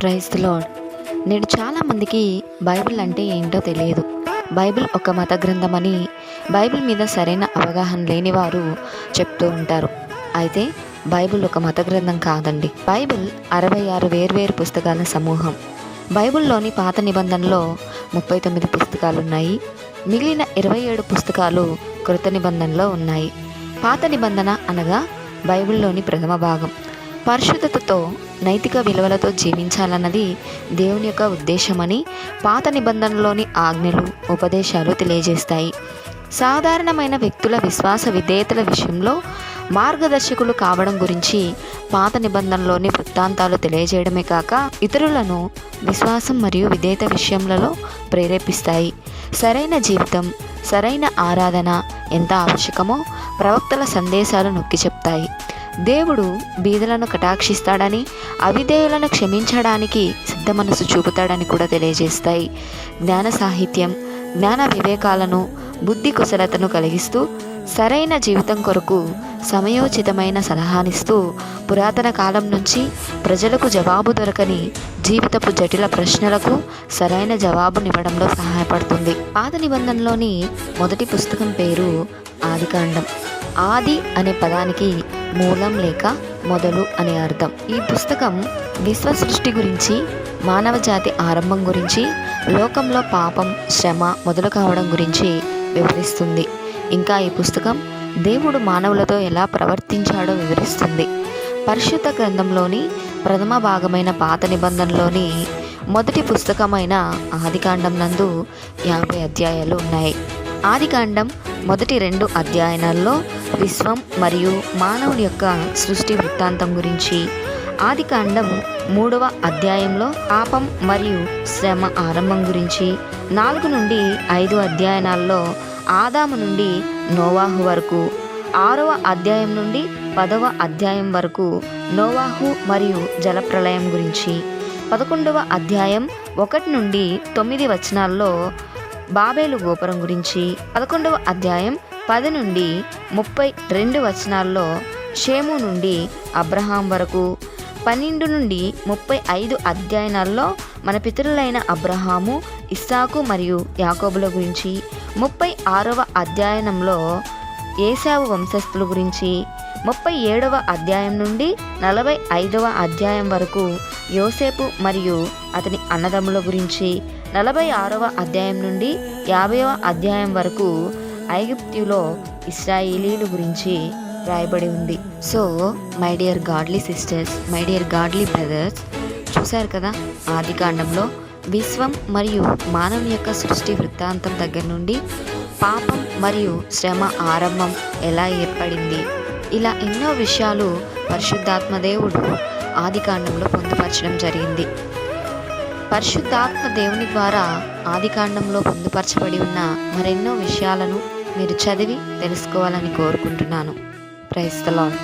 Praise the lord. నేడు చాలామందికి Bible అంటే ఏంటో తెలియదు. బైబిల్ ఒక మత గ్రంథమని బైబిల్ మీద సరైన అవగాహన లేని వారు చెప్తూ ఉంటారు. అయితే బైబిల్ ఒక మత గ్రంథం కాదండి. బైబిల్ 66 వేర్వేరు పుస్తకాల సమూహం. బైబిల్లోని పాత నిబంధనలో 39 పుస్తకాలు ఉన్నాయి. మిగిలిన 27 పుస్తకాలు కృత నిబంధనలో ఉన్నాయి. పాత నిబంధన అనగా బైబిల్లోని ప్రథమ భాగం. పరిశుద్ధతతో నైతిక విలువలతో జీవించాలన్నది దేవుని యొక్క ఉద్దేశమని పాత నిబంధనలోని ఆజ్ఞలు, ఉపదేశాలు తెలియజేస్తాయి. సాధారణమైన వ్యక్తుల విశ్వాస విధేయతల విషయంలో మార్గదర్శకులు కావడం గురించి పాత నిబంధనలోని వృత్తాంతాలు తెలియజేయడమే కాక ఇతరులను విశ్వాసం మరియు విధేయత విషయంలో ప్రేరేపిస్తాయి. సరైన జీవితం, సరైన ఆరాధన ఎంత ఆవశ్యకమో ప్రవక్తల సందేశాలు నొక్కి చెప్తాయి. దేవుడు బీదలను కటాక్షిస్తాడని, అవిధేయులను క్షమించడానికి సిద్ధ మనసు చూపుతాడని కూడా తెలియజేస్తాయి. జ్ఞాన సాహిత్యం, జ్ఞాన వివేకాలను, బుద్ధి కుశలతను కలిగిస్తూ సరైన జీవితం కొరకు సమయోచితమైన సలహానిస్తూ పురాతన కాలం నుంచి ప్రజలకు జవాబు దొరకని జీవితపు జటిల ప్రశ్నలకు సరైన జవాబునివ్వడంలో సహాయపడుతుంది. పాత నిబంధనలోని మొదటి పుస్తకం పేరు ఆదికాండం. ఆది అనే పదానికి మూలం లేక మొదలు అనే అర్థం. ఈ పుస్తకం విశ్వ సృష్టి గురించి, మానవ జాతి ఆరంభం గురించి, లోకంలో పాపం, శ్రమ మొదలు కావడం గురించి వివరిస్తుంది. ఇంకా ఈ పుస్తకం దేవుడు మానవులతో ఎలా ప్రవర్తించాడో వివరిస్తుంది. పరిశుద్ధ గ్రంథంలోని ప్రథమ భాగమైన పాత నిబంధనలోని మొదటి పుస్తకమైన ఆదికాండం నందు 50 అధ్యాయాలు ఉన్నాయి. ఆదికాండం మొదటి 2 అధ్యాయాలలో విశ్వం మరియు మానవుని యొక్క సృష్టి వృత్తాంతం గురించి, ఆదికాండం 3వ అధ్యాయంలో పాపం మరియు శ్రమ ఆరంభం గురించి, 4 నుండి 5 అధ్యాయాలలో ఆదాము నుండి నోవాహు వరకు, 6వ అధ్యాయం నుండి 10వ అధ్యాయం వరకు నోవాహు మరియు జలప్రళయం గురించి, 11వ అధ్యాయం 1 నుండి 9 వచనాల్లో బాబేలు గోపురం గురించి, 11వ అధ్యాయం 10 నుండి 32 వచనాల్లో షేము నుండి అబ్రహాం వరకు, 12 నుండి 35 అధ్యాయాల్లో మన పితరులైన అబ్రహాము, ఇస్సాకు మరియు యాకోబుల గురించి, 36వ అధ్యాయంలో ఏశావు వంశస్థుల గురించి, 37వ అధ్యాయం నుండి 45వ అధ్యాయం వరకు యోసేపు మరియు అతని అన్నదమ్ముల గురించి, 46వ అధ్యాయం నుండి 50వ అధ్యాయం వరకు ఐగుప్తులో ఇశ్రాయేలీల గురించి రాయబడి ఉంది. So my dear godly sisters, my dear godly brothers, చూశారు కదా ఆదికాండంలో విశ్వం మరియు మానవుని యొక్క సృష్టి వృత్తాంతం దగ్గర నుండి పాపం మరియు శ్రమ ఆరంభం ఎలా ఏర్పడింది, ఇలా ఎన్నో విషయాలు పరిశుద్ధాత్మ దేవుడు ఆదికాండంలో పొందుపరచడం జరిగింది. పరిశుద్ధాత్మ దేవుని ద్వారా ఆదికాండంలో పొందుపరచబడి ఉన్న మరెన్నో విషయాలను మీరు చదివి తెలుసుకోవాలని కోరుకుంటున్నాను. Praise the lord.